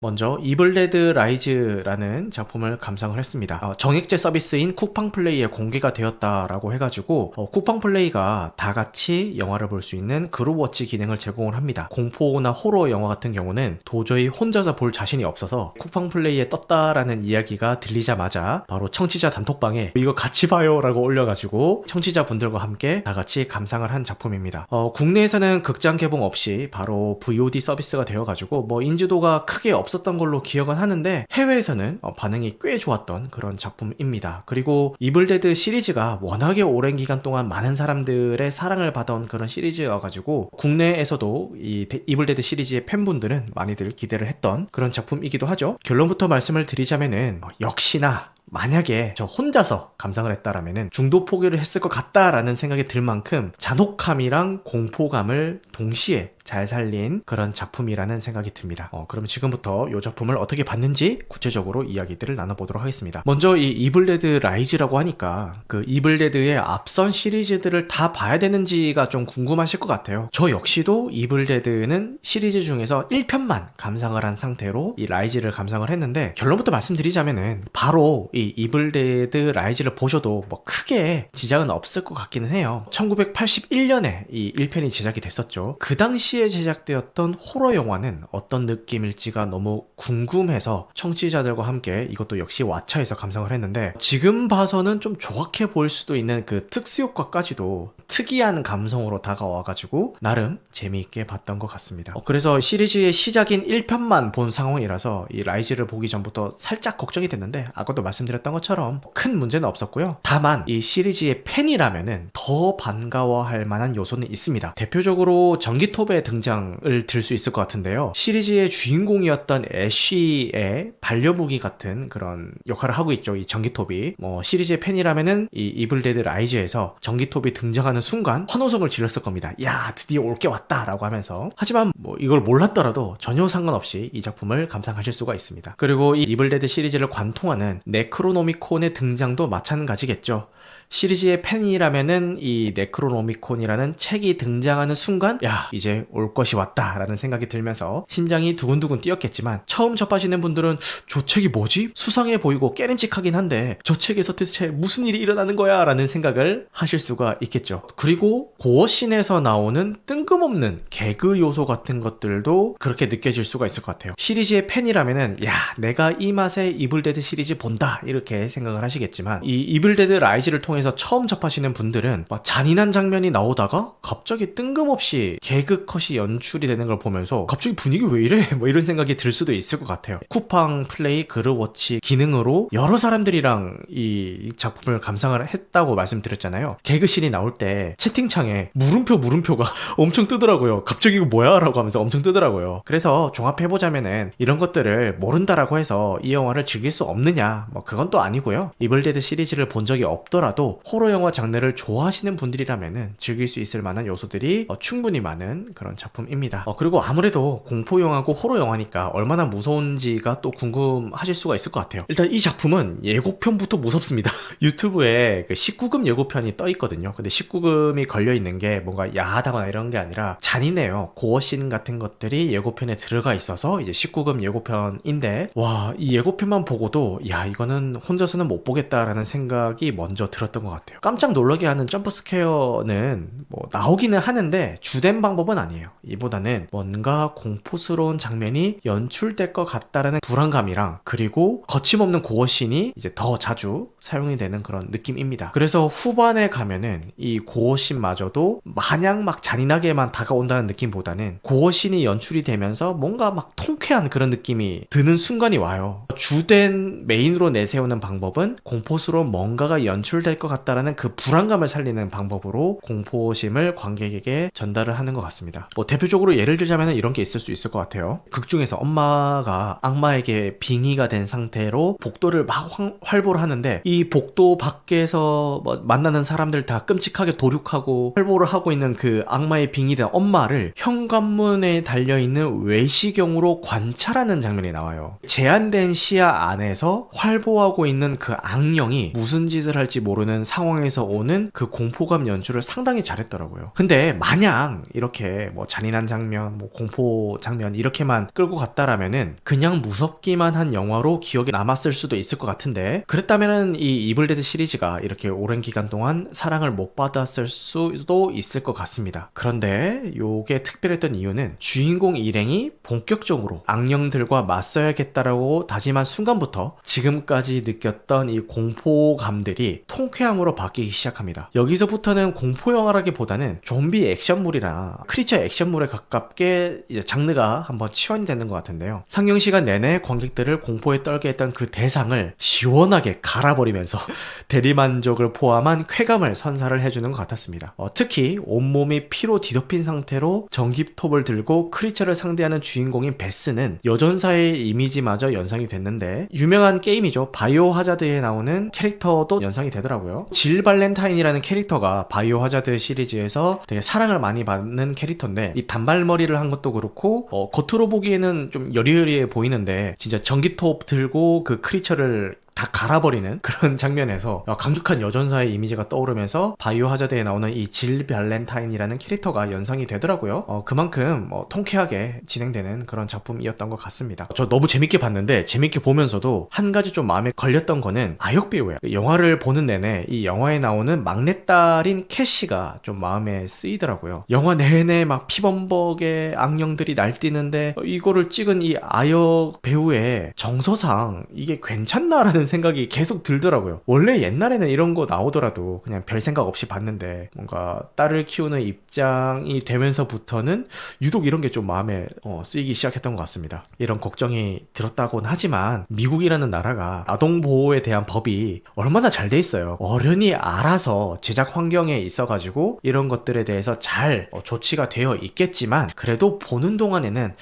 먼저 이블 데드 라이즈라는 작품을 감상을 했습니다. 정액제 서비스인 쿠팡 플레이에 공개가 되었다라고 해가지고 쿠팡 플레이가 다 같이 영화를 볼 수 있는 그룹 워치 기능을 제공을 합니다. 공포나 호러 영화 같은 경우는 도저히 혼자서 볼 자신이 없어서 쿠팡 플레이에 떴다라는 이야기가 들리자마자 바로 청취자 단톡방에 이거 같이 봐요 라고 올려가지고 청취자분들과 함께 다 같이 감상을 한 작품입니다. 국내에서는 극장 개봉 없이 바로 VOD 서비스가 되어가지고 인지도가 크게 없었던 걸로 기억은 하는데 해외에서는 반응이 꽤 좋았던 그런 작품입니다. 그리고 이블데드 시리즈가 워낙에 오랜 기간 동안 많은 사람들의 사랑을 받아온 그런 시리즈여가지고 국내에서도 이 이블데드 시리즈의 팬분들은 많이들 기대를 했던 그런 작품이기도 하죠. 결론부터 말씀을 드리자면은 역시나 만약에 저 혼자서 감상을 했다라면은 중도 포기를 했을 것 같다라는 생각이 들 만큼 잔혹함이랑 공포감을 동시에 잘 살린 그런 작품이라는 생각이 듭니다. 그럼 지금부터 이 작품을 어떻게 봤는지 구체적으로 이야기들을 나눠보도록 하겠습니다. 먼저 이 이블 데드 라이즈라고 하니까 그 이블 데드의 앞선 시리즈들을 다 봐야 되는지가 좀 궁금하실 것 같아요. 저 역시도 이블 데드는 시리즈 중에서 1편만 감상을 한 상태로 이 라이즈를 감상을 했는데 결론부터 말씀드리자면은 바로 이 이블 데드 라이즈를 보셔도 크게 지장은 없을 것 같기는 해요. 1981년에 이 1편이 제작이 됐었죠. 그 당시에 제작되었던 호러 영화는 어떤 느낌일지가 너무 궁금해서 청취자들과 함께 이것도 역시 왓챠에서 감상을 했는데 지금 봐서는 좀 조악해 보일 수도 있는 그 특수효과까지도 특이한 감성으로 다가와가지고 나름 재미있게 봤던 것 같습니다. 그래서 시리즈의 시작인 1편만 본 상황이라서 이 라이즈를 보기 전부터 살짝 걱정이 됐는데 아까도 말씀드렸던 것처럼 큰 문제는 없었고요. 다만 이 시리즈의 팬이라면은 더 반가워할 만한 요소는 있습니다. 대표적으로 전기톱의 등장을 들 수 있을 것 같은데요. 시리즈의 주인공이었던 애쉬의 반려무기 같은 그런 역할을 하고 있죠. 이 전기톱이 시리즈의 팬이라면은 이 이블 데드 라이즈에서 전기톱이 등장하는 순간 환호성을 질렀을 겁니다. 야, 드디어 올 게 왔다 라고 하면서. 하지만 이걸 몰랐더라도 전혀 상관없이 이 작품을 감상하실 수가 있습니다. 그리고 이 이블 데드 시리즈를 관통하는 네크로노미콘의 등장도 마찬가지겠죠. 시리즈의 팬이라면은 이 네크로노미콘이라는 책이 등장하는 순간 야, 이제 올 것이 왔다 라는 생각이 들면서 심장이 두근두근 뛰었겠지만 처음 접하시는 분들은 저 책이 뭐지? 수상해 보이고 깨름직하긴 한데 저 책에서 대체 무슨 일이 일어나는 거야? 라는 생각을 하실 수가 있겠죠. 그리고 고어신에서 나오는 뜬금없는 개그 요소 같은 것들도 그렇게 느껴질 수가 있을 것 같아요. 시리즈의 팬이라면은 야, 내가 이 맛에 이블데드 시리즈 본다 이렇게 생각을 하시겠지만 이 이블데드 라이즈를 통해서 처음 접하시는 분들은 잔인한 장면이 나오다가 갑자기 뜬금없이 개그 컷이 연출이 되는 걸 보면서 갑자기 분위기 왜 이래? 이런 생각이 들 수도 있을 것 같아요. 쿠팡 플레이 그룹워치 기능으로 여러 사람들이랑 이 작품을 감상을 했다고 말씀드렸잖아요. 개그씬이 나올 때 채팅창에 물음표가 엄청 뜨더라고요. 갑자기 이거 뭐야? 라고 하면서 엄청 뜨더라고요. 그래서 종합해보자면은 이런 것들을 모른다라고 해서 이 영화를 즐길 수 없느냐? 그건 또 아니고요. 이블데드 시리즈를 본 적이 없더라도 호러 영화 장르를 좋아하시는 분들이라면은 즐길 수 있을 만한 요소들이 충분히 많은 그런 작품입니다. 그리고 아무래도 공포 영화고 호러 영화니까 얼마나 무서운지가 또 궁금하실 수가 있을 것 같아요. 일단 이 작품은 예고편부터 무섭습니다. 유튜브에 그 19금 예고편이 떠 있거든요. 근데 19금이 걸려 있는 게 뭔가 야하다거나 이런 게 아니라 잔인해요. 고어씬 같은 것들이 예고편에 들어가 있어서 이제 19금 예고편인데 와, 이 예고편만 보고도 야, 이거는 혼자서는 못 보겠다라는 생각이 먼저 들었던 것 같아요. 깜짝 놀라게 하는 점프 스퀘어는 나오기는 하는데 주된 방법은 아니에요. 이보다는 뭔가 공포스러운 장면이 연출될 것 같다라는 불안감이랑 그리고 거침없는 고어씬이 이제 더 자주 사용이 되는 그런 느낌입니다. 그래서 후반에 가면은 이 고어씬마저도 마냥 막 잔인하게만 다가온다는 느낌보다는 고어씬이 연출이 되면서 뭔가 막 통쾌한 그런 느낌이 드는 순간이 와요. 주된 메인으로 내세우는 방법은 공포스러운 뭔가가 연출될 것 같다라는 그 불안감을 살리는 방법으로 공포심을 관객에게 전달을 하는 것 같습니다. 대표적으로 예를 들자면 이런 게 있을 수 있을 것 같아요. 극 중에서 엄마가 악마에게 빙의가 된 상태로 복도를 막 활보를 하는데 이 복도 밖에서 만나는 사람들 다 끔찍하게 도륙하고 활보를 하고 있는 그 악마의 빙의된 엄마를 현관문에 달려있는 외시경으로 관찰하는 장면이 나와요. 제한된 시야 안에서 활보하고 있는 그 악령이 무슨 짓을 할지 모르는 나오는 상황에서 오는 그 공포감 연출을 상당히 잘했더라고요. 근데 마냥 이렇게 뭐 잔인한 장면, 뭐 공포 장면 이렇게만 끌고 갔다라면은 그냥 무섭기만 한 영화로 기억에 남았을 수도 있을 것 같은데, 그랬다면은 이 이블데드 시리즈가 이렇게 오랜 기간 동안 사랑을 못 받았을 수도 있을 것 같습니다. 그런데 요게 특별했던 이유는 주인공 일행이 본격적으로 악령들과 맞서야겠다라고 다짐한 순간부터 지금까지 느꼈던 이 공포감들이 통쾌함으로 바뀌기 시작합니다. 여기서부터는 공포 영화라기보다는 좀비 액션물이나 크리처 액션물에 가깝게 이제 장르가 한번 치환이 되는 것 같은데요. 상영 시간 내내 관객들을 공포에 떨게 했던 그 대상을 시원하게 갈아버리면서 대리만족을 포함한 쾌감을 선사를 해주는 것 같았습니다. 특히 온몸이 피로 뒤덮인 상태로 전기톱을 들고 크리처를 상대하는 주인공인 베스는 여전사의 이미지마저 연상이 됐는데, 유명한 게임이죠. 바이오 하자드에 나오는 캐릭터도 연상이 되더라고요. 질 발렌타인이라는 캐릭터가 바이오 하자드 시리즈에서 되게 사랑을 많이 받는 캐릭터인데, 이 단발머리를 한 것도 그렇고 겉으로 보기에는 좀 여리여리해 보이는데 진짜 전기톱 들고 그 크리처를 다 갈아버리는 그런 장면에서 강력한 여전사의 이미지가 떠오르면서 바이오 하자드에 나오는 이 질 발렌타인이라는 캐릭터가 연상이 되더라고요. 그만큼 통쾌하게 진행되는 그런 작품이었던 것 같습니다. 저 너무 재밌게 봤는데, 재밌게 보면서도 한 가지 좀 마음에 걸렸던 거는 아역 배우예요. 영화를 보는 내내 이 영화에 나오는 막내딸인 캐시가 좀 마음에 쓰이더라고요. 영화 내내 막 피범벅의 악령들이 날뛰는데 이거를 찍은 이 아역 배우의 정서상 이게 괜찮나라는 생각이 계속 들더라고요. 원래 옛날에는 이런 거 나오더라도 그냥 별 생각 없이 봤는데, 뭔가 딸을 키우는 입장이 되면서부터는 유독 이런 게 좀 마음에 쓰이기 시작했던 것 같습니다. 이런 걱정이 들었다고는 하지만 미국이라는 나라가 아동보호에 대한 법이 얼마나 잘 돼 있어요. 어른이 알아서 제작 환경에 있어가지고 이런 것들에 대해서 잘 조치가 되어 있겠지만, 그래도 보는 동안에는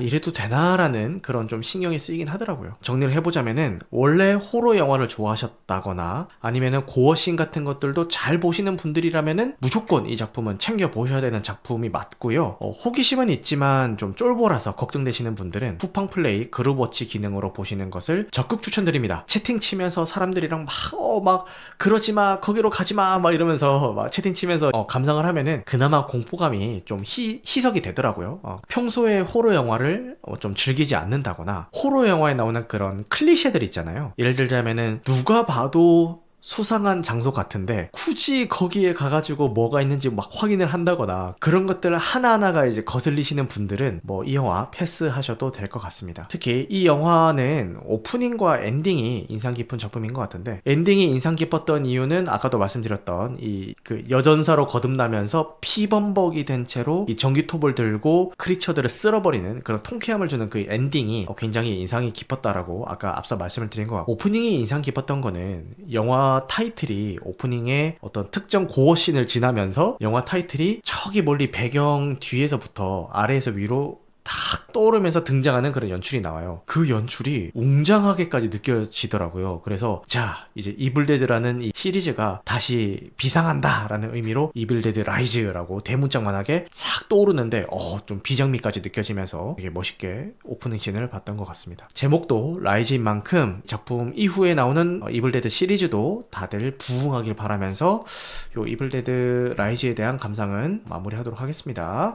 이래도 되나라는 그런 좀 신경이 쓰이긴 하더라고요. 정리를 해보자면은, 원래 호러 영화를 좋아하셨다거나 아니면은 고어씬 같은 것들도 잘 보시는 분들이라면은 무조건 이 작품은 챙겨 보셔야 되는 작품이 맞고요. 호기심은 있지만 좀 쫄보라서 걱정되시는 분들은 쿠팡 플레이 그룹워치 기능으로 보시는 것을 적극 추천드립니다. 채팅 치면서 사람들이랑 막 그러지마, 거기로 가지마 막 이러면서 막 채팅 치면서 감상을 하면은 그나마 공포감이 좀 희석이 되더라고요. 평소에 호러 영화를 좀 즐기지 않는다거나 호러 영화에 나오는 그런 클리셰들 있잖아요. 예를 들자면은 누가 봐도 수상한 장소 같은데 굳이 거기에 가가지고 뭐가 있는지 막 확인을 한다거나 그런 것들 하나하나가 이제 거슬리시는 분들은 뭐 이 영화 패스하셔도 될 것 같습니다. 특히 이 영화는 오프닝과 엔딩이 인상 깊은 작품인 것 같은데, 엔딩이 인상 깊었던 이유는 아까도 말씀드렸던 이 그 여전사로 거듭나면서 피범벅이 된 채로 이 전기톱을 들고 크리처들을 쓸어버리는 그런 통쾌함을 주는 그 엔딩이 굉장히 인상이 깊었다라고 아까 앞서 말씀을 드린 것 같고, 오프닝이 인상 깊었던 거는 영화 타이틀이 오프닝에 어떤 특정 고어씬을 지나면서 영화 타이틀이 저기 멀리 배경 뒤에서부터 아래에서 위로 탁 떠오르면서 등장하는 그런 연출이 나와요. 그 연출이 웅장하게까지 느껴지더라고요. 그래서 자, 이제 이블데드라는 이 시리즈가 다시 비상한다 라는 의미로 이블데드 라이즈라고 대문짝만하게 싹 떠오르는데 좀 비장미까지 느껴지면서 되게 멋있게 오프닝 씬을 봤던 것 같습니다. 제목도 라이즈인 만큼 작품 이후에 나오는 이블데드 시리즈도 다들 부흥하길 바라면서 요 이블데드 라이즈에 대한 감상은 마무리하도록 하겠습니다.